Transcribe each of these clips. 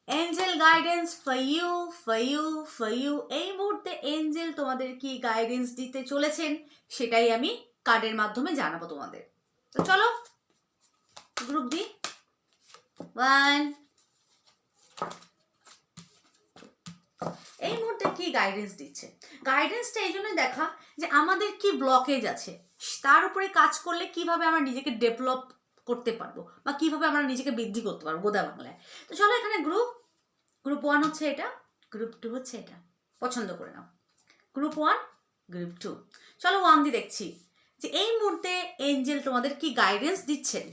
Angel guidance for you. এই মুহূর্তে Angel তোমাদের কি গাইডেন্স দিতে চলেছেন সেটাই আমি কার্ডের মাধ্যমে জানাবো তোমাদের। তো চলো গ্রুপ ডি, 1 এই মুহূর্তে কি গাইডেন্স দিচ্ছে। গাইডেন্সটা এই জন্য দেখা যে আমাদের কি ব্লকেজ আছে, তার উপরে কাজ করলে কিভাবে আমরা নিজেকে ডেভেলপ করতে পারবো বা কিভাবে আমরা নিজেকে বৃদ্ধি করতে পারবো গোদা বাংলায়। তো চলো এখানে গ্রুপ 1 হচ্ছে এটা, গ্রুপ 2 হচ্ছে এটা, পছন্দ করে নাও। Group 1, group 2। চলো 1 দিয়ে দেখছি যে এই মুহূর্তে এঞ্জেল তোমাদের কি গাইডেন্স দিচ্ছেন।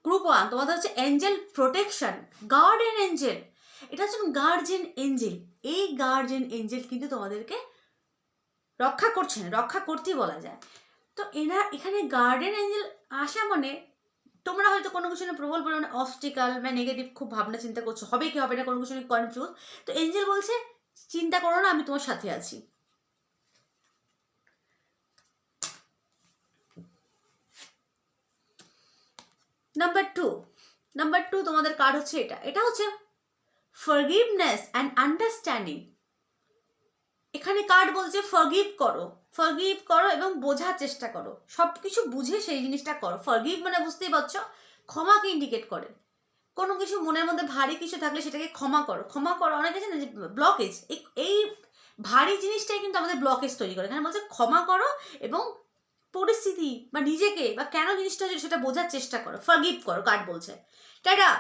গ্রুপ 1 তোমাদের হচ্ছে এঞ্জেল প্রোটেকশন, গার্ডিয়ান এঞ্জেল। এটা হচ্ছে গার্জিয়ান এঞ্জেল। এই গার্জিয়ান এঞ্জেল কিন্তু তোমাদেরকে রক্ষা করছেন, রক্ষা করতেই বলা যায়। তো এখানে গার্ডিয়ান এঞ্জেল আসা মানে তোমরা হয়তো কোনো কিছু নিয়ে প্রবল পরিমাণে অবস্টিকাল বা নেগেটিভ খুব ভাবনা চিন্তা করছো, হবে কি হবে না, কোনো কিছু নিয়ে কনফিউজ। তো এঞ্জেল বলছে চিন্তা করো না, আমি তোমার সাথে আছি। নাম্বার টু তোমাদের কার্ড হচ্ছে এটা। এটা হচ্ছে ফরগিভনেস অ্যান্ড আন্ডারস্ট্যান্ডিং। এখানে কার্ড বলছে ফরগিভ করো এবং বোঝার চেষ্টা করো, সব কিছু বুঝে সেই জিনিসটা করো। ফরগিভ মানে বুঝতেই পারছো, ক্ষমাকে ইন্ডিকেট করে। কোনো কিছু মনের মধ্যে ভারী কিছু থাকলে সেটাকে ক্ষমা করো। অনেক আছে না যে ব্লকেজ, এই ভারী জিনিসটাই কিন্তু আমাদের ব্লকেজ তৈরি করে। এখানে বলছে ক্ষমা করো এবং পরিস্থিতি বা নিজেকে বা কেন জিনিসটা হচ্ছে সেটা বোঝার চেষ্টা করো, ফরগিভ করো। কার্ড বলছে টাটা।